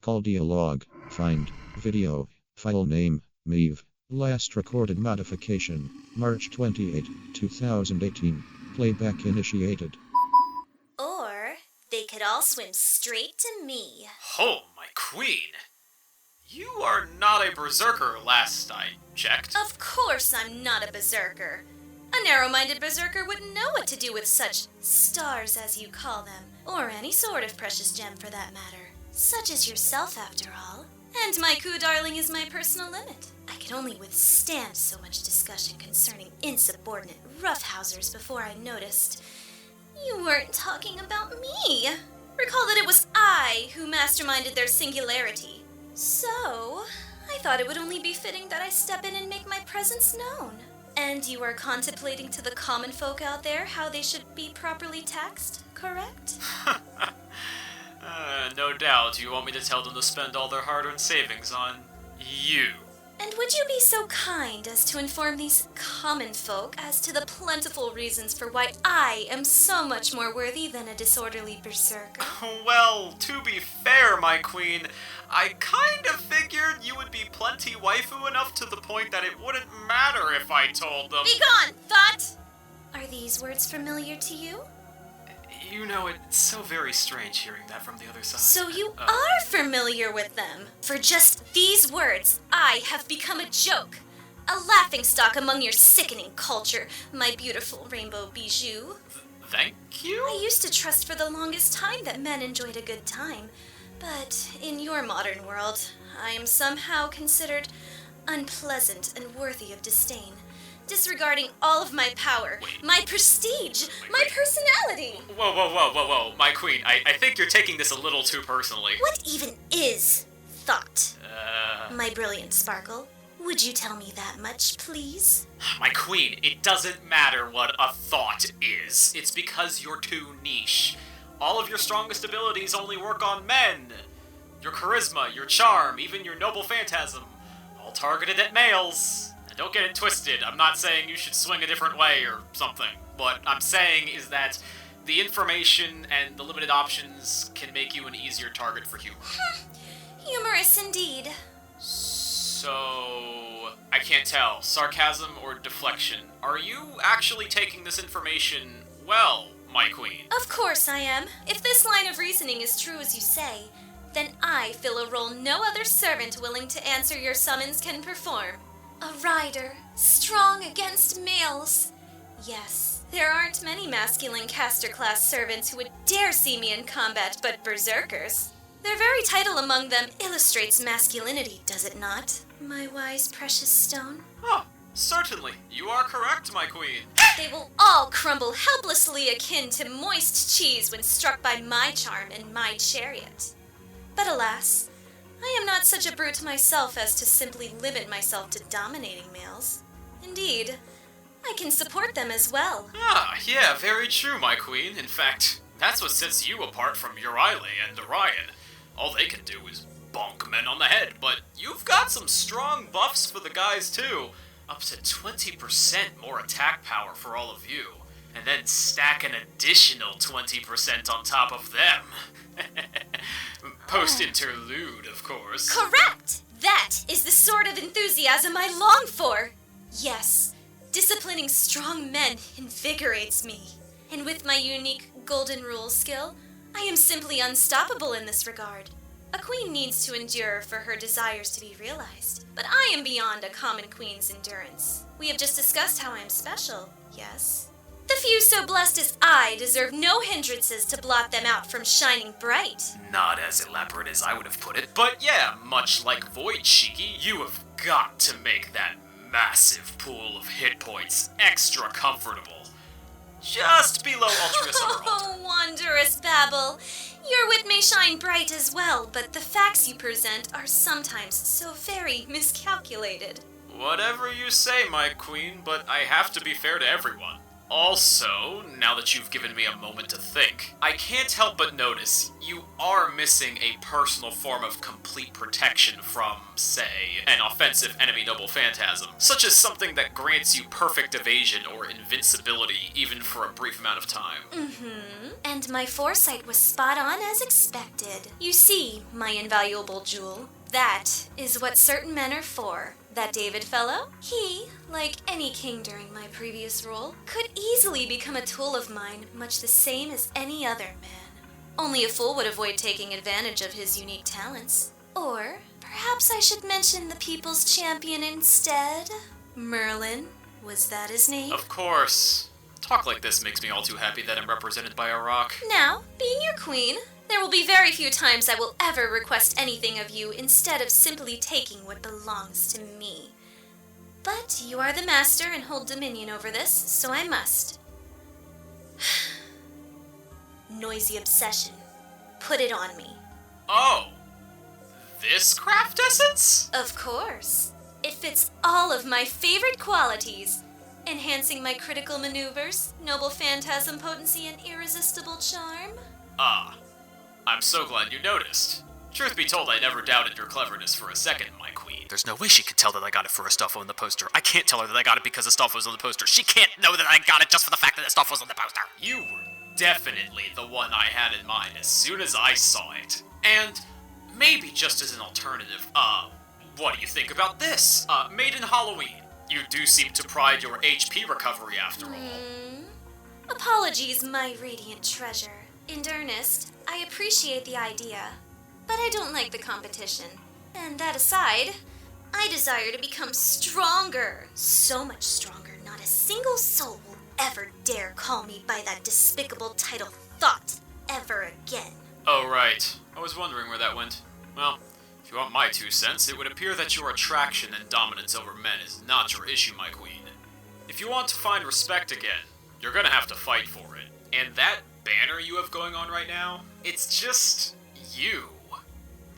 Chaldea log. Find. Video. File name. Medb. Last recorded modification. March 28, 2018. Playback initiated. Or they could all swim straight to me. Oh, my queen! You are not a berserker, last I checked. Of course I'm not a berserker. A narrow-minded berserker wouldn't know what to do with such stars, as you call them, or any sort of precious gem for that matter. Such as yourself, after all. And my coup darling is my personal limit. I could only withstand so much discussion concerning insubordinate roughhousers before I noticed you weren't talking about me. Recall that it was I who masterminded their singularity. So, I thought it would only be fitting that I step in and make my presence known. And you are contemplating to the common folk out there how they should be properly taxed, correct? No doubt you want me to tell them to spend all their hard-earned savings on you. And would you be so kind as to inform these common folk as to the plentiful reasons for why I am so much more worthy than a disorderly berserker? Well, to be fair, my queen, I kind of figured you would be plenty waifu enough to the point that it wouldn't matter if I told them. Be gone, thought! Are these words familiar to you? You know, it's so very strange hearing that from the other side. So you are familiar with them. For just these words, I have become a joke. A laughingstock among your sickening culture, my beautiful rainbow bijou. Thank you? I used to trust for the longest time that men enjoyed a good time. But in your modern world, I am somehow considered unpleasant and worthy of disdain. Disregarding all of my power, my prestige, my personality. Whoa, my queen, I think you're taking this a little too personally. What even is thought? My brilliant sparkle, would you tell me that much, please? My queen, it doesn't matter what a thought is. It's because you're too niche. All of your strongest abilities only work on men. Your charisma, your charm, even your noble phantasm, all targeted at males. Don't get it twisted. I'm not saying you should swing a different way or something. What I'm saying is that the information and the limited options can make you an easier target for humor. Humorous indeed. So, I can't tell. Sarcasm or deflection. Are you actually taking this information well, my queen? Of course I am. If this line of reasoning is true as you say, then I fill a role no other servant willing to answer your summons can perform. A rider, strong against males. Yes, there aren't many masculine caster-class servants who would dare see me in combat but berserkers. Their very title among them illustrates masculinity, does it not, my wise precious stone? Oh, certainly. You are correct, my queen. They will all crumble helplessly akin to moist cheese when struck by my charm and my chariot. But alas, I am not such a brute myself as to simply limit myself to dominating males. Indeed, I can support them as well. Ah, yeah, very true, my queen. In fact, that's what sets you apart from Uriah and Orion. All they can do is bonk men on the head, but you've got some strong buffs for the guys too. Up to 20% more attack power for all of you. And then stack an additional 20% on top of them. Post-interlude, of course. Correct! That is the sort of enthusiasm I long for. Yes, disciplining strong men invigorates me. And with my unique golden rule skill, I am simply unstoppable in this regard. A queen needs to endure for her desires to be realized, but I am beyond a common queen's endurance. We have just discussed how I am special, yes? The few so blessed as I deserve no hindrances to blot them out from shining bright. Not as elaborate as I would have put it, but yeah, much like Void Shiki, you have got to make that massive pool of hit points extra comfortable. Just below Ultras Emerald. Oh, wondrous babble. Your wit may shine bright as well, but the facts you present are sometimes so very miscalculated. Whatever you say, my queen, but I have to be fair to everyone. Also, now that you've given me a moment to think, I can't help but notice you are missing a personal form of complete protection from, say, an offensive enemy noble phantasm, such as something that grants you perfect evasion or invincibility even for a brief amount of time. And my foresight was spot on as expected. You see, my invaluable jewel, that is what certain men are for. That David fellow, he, like any king during my previous role, could easily become a tool of mine, much the same as any other man. Only a fool would avoid taking advantage of his unique talents. Or perhaps I should mention the people's champion instead. Merlin, was that his name? Of course. Talk like this makes me all too happy that I'm represented by a rock. Now, being your queen, there will be very few times I will ever request anything of you instead of simply taking what belongs to me. But you are the master and hold dominion over this, so I must. Noisy obsession. Put it on me. Oh, this craft essence? Of course. It fits all of my favorite qualities. Enhancing my critical maneuvers, noble phantasm potency, and irresistible charm. I'm so glad you noticed. Truth be told, I never doubted your cleverness for a second, my queen. There's no way she could tell that I got it for a stuff on the poster. I can't tell her that I got it because the stuff was on the poster. She can't know that I got it just for the fact that the stuff was on the poster. You were definitely the one I had in mind as soon as I saw it. And maybe just as an alternative, what do you think about this? Made in Halloween. You do seem to pride your HP recovery after all. Apologies, my radiant treasure. In earnest, I appreciate the idea, but I don't like the competition. And that aside, I desire to become stronger. So much stronger, not a single soul will ever dare call me by that despicable title thought ever again. Oh, right. I was wondering where that went. Well, if you want my 2 cents, it would appear that your attraction and dominance over men is not your issue, my queen. If you want to find respect again, you're gonna have to fight for it. And that banner you have going on right now, it's just you.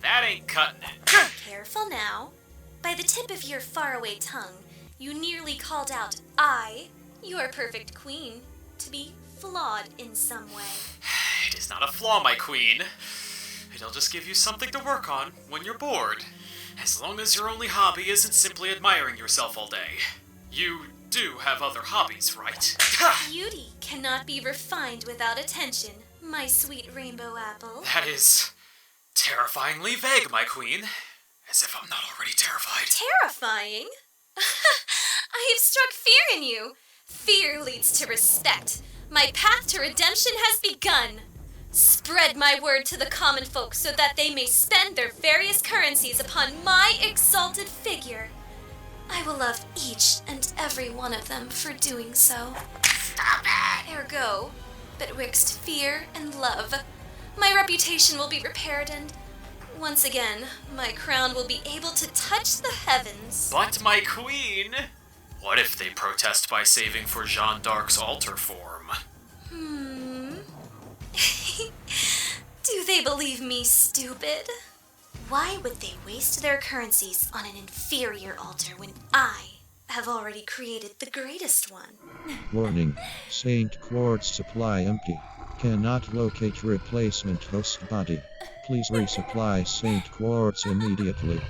That ain't cutting it. Careful now. By the tip of your faraway tongue, you nearly called out I, your perfect queen, to be flawed in some way. It is not a flaw, my queen. It'll just give you something to work on when you're bored. As long as your only hobby isn't simply admiring yourself all day. You do have other hobbies, right? Beauty cannot be refined without attention, my sweet rainbow apple. That is terrifyingly vague, my queen. As if I'm not already terrified. Terrifying? I have struck fear in you. Fear leads to respect. My path to redemption has begun. Spread my word to the common folk so that they may spend their various currencies upon my exalted figure. I will love each and every one of them for doing so. Stop it! Ergo, betwixt fear and love, my reputation will be repaired and, once again, my crown will be able to touch the heavens. But my queen, what if they protest by saving for Jeanne d'Arc's altar form? Do they believe me stupid? Why would they waste their currencies on an inferior altar when I have already created the greatest one? Warning. Saint Quartz supply empty. Cannot locate replacement host body. Please resupply Saint Quartz immediately.